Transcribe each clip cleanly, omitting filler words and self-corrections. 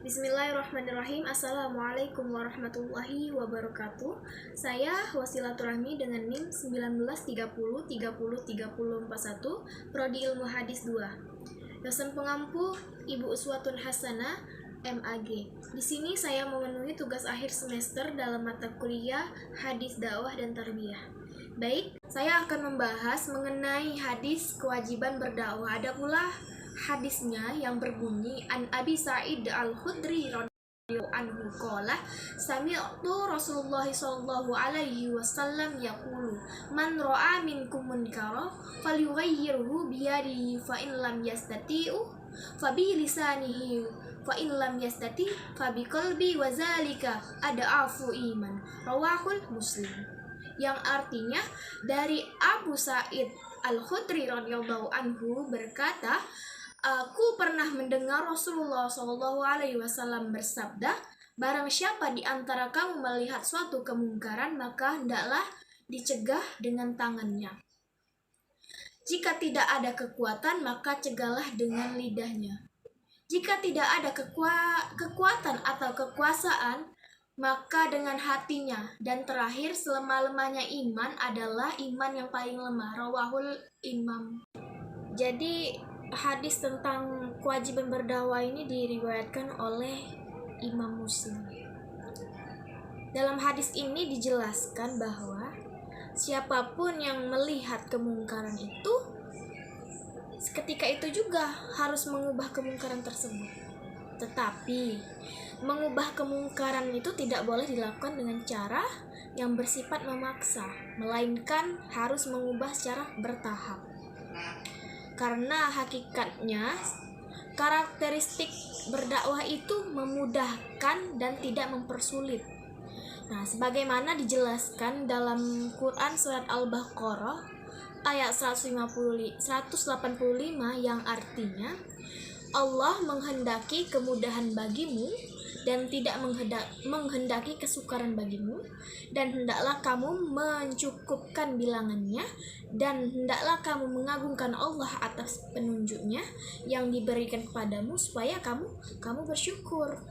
Bismillahirrahmanirrahim. Assalamualaikum warahmatullahi wabarakatuh. Saya Wasilaturahmi dengan NIM 1930303041, Prodi Ilmu Hadis 2. Dosen pengampu Ibu Uswatun Hasanah, MAG. Di sini saya memenuhi tugas akhir semester dalam mata kuliah Hadis Dakwah dan Tarbiyah. Baik, saya akan membahas mengenai hadis kewajiban berdakwah. Ada pula hadisnya yang berbunyi An Abi Sa'id Al-Khudri radhiyallahu anhu qala sami'tu Rasulullah sallallahu alaihi wasallam yaqulu man ra'a minkum munkara falyughayyirhu bi yadihi fa in lam yastati'u fa bi lisanihi fa in lam yastati fa bi qalbi wa zalika ad'afu iman, rawahul Muslim. Yang artinya dari Abu Sa'id Al-Khudri radhiyallahu anhu berkata, aku pernah mendengar Rasulullah SAW bersabda, barang siapa di antara kamu melihat suatu kemungkaran, maka hendaklah dicegah dengan tangannya. Jika tidak ada kekuatan, maka cegahlah dengan lidahnya. Jika tidak ada kekuatan atau kekuasaan, maka dengan hatinya. Dan terakhir, selemah-lemahnya iman adalah iman yang paling lemah. Rawahul Imam. Jadi hadis tentang kewajiban berdakwah ini diriwayatkan oleh Imam Muslim. Dalam hadis ini dijelaskan bahwa siapapun yang melihat kemungkaran itu, ketika itu juga harus mengubah kemungkaran tersebut. Tetapi mengubah kemungkaran itu tidak boleh dilakukan dengan cara yang bersifat memaksa, melainkan harus mengubah secara bertahap. Karena hakikatnya karakteristik berdakwah itu memudahkan dan tidak mempersulit. Nah, sebagaimana dijelaskan dalam Quran surat Al-Baqarah ayat 185 yang artinya Allah menghendaki kemudahan bagimu dan tidak menghendaki kesukaran bagimu, dan hendaklah kamu mencukupkan bilangannya, dan hendaklah kamu mengagungkan Allah atas penunjuknya yang diberikan kepadamu supaya kamu bersyukur.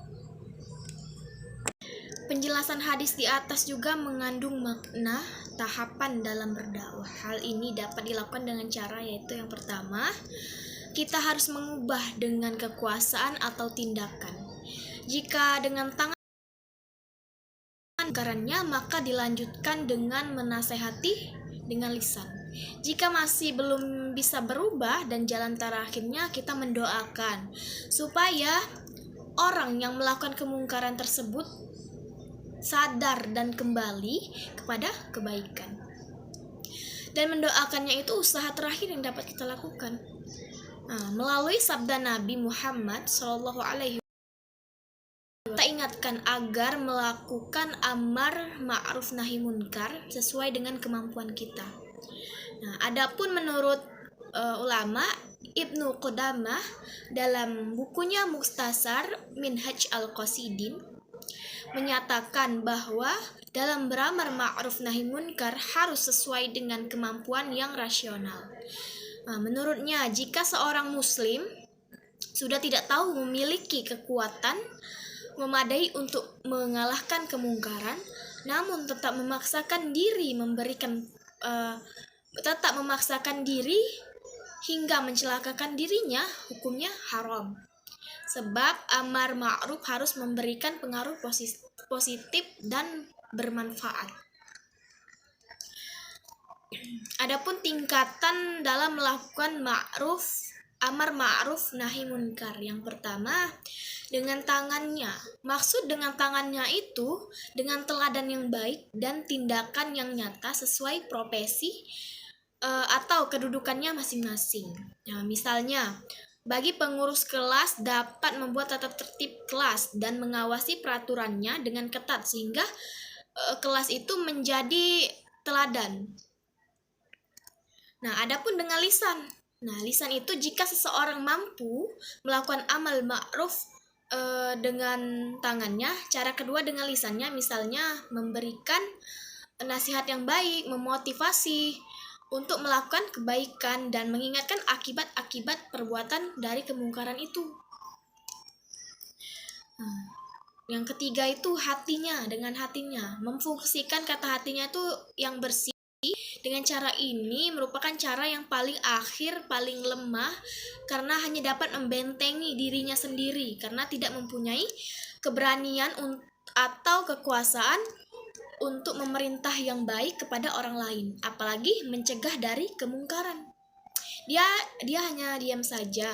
Penjelasan hadis di atas juga mengandung makna tahapan dalam berdakwah. Hal ini dapat dilakukan dengan cara, yaitu yang pertama, kita harus mengubah dengan kekuasaan atau tindakan. Jika dengan tangan kerannya, maka dilanjutkan dengan menasehati dengan lisan. Jika masih belum bisa berubah dan jalan terakhirnya, kita mendoakan supaya orang yang melakukan kemungkaran tersebut sadar dan kembali kepada kebaikan. Dan mendoakannya itu usaha terakhir yang dapat kita lakukan. Melalui sabda Nabi Muhammad SAW, kita ingatkan agar melakukan amar ma'ruf nahi munkar sesuai dengan kemampuan kita. Adapun menurut ulama, Ibnu Qudamah dalam bukunya Mukhtasar Minhaj Al-Qasidin menyatakan bahwa dalam beramar ma'ruf nahi munkar harus sesuai dengan kemampuan yang rasional. Menurutnya, jika seorang muslim sudah tidak tahu memiliki kekuatan memadai untuk mengalahkan kemungkaran, namun tetap memaksakan diri hingga mencelakakan dirinya, hukumnya haram. Sebab amar ma'ruf harus memberikan pengaruh positif dan bermanfaat. Adapun tingkatan dalam melakukan amar ma'ruf nahi munkar. Yang pertama, dengan tangannya. Maksud dengan tangannya itu dengan teladan yang baik dan tindakan yang nyata sesuai profesi atau kedudukannya masing-masing. Misalnya, bagi pengurus kelas dapat membuat tata tertib kelas dan mengawasi peraturannya dengan ketat sehingga kelas itu menjadi teladan. Adapun dengan lisan. Lisan itu jika seseorang mampu melakukan amal ma'ruf dengan tangannya, cara kedua dengan lisannya, misalnya memberikan nasihat yang baik, memotivasi untuk melakukan kebaikan dan mengingatkan akibat-akibat perbuatan dari kemungkaran itu. Yang ketiga itu hatinya, dengan hatinya. Memfungsikan kata hatinya itu yang bersih. Dengan cara ini merupakan cara yang paling akhir, paling lemah, karena hanya dapat membentengi dirinya sendiri, karena tidak mempunyai keberanian atau kekuasaan untuk memerintah yang baik kepada orang lain, apalagi mencegah dari kemungkaran. Dia hanya diam saja,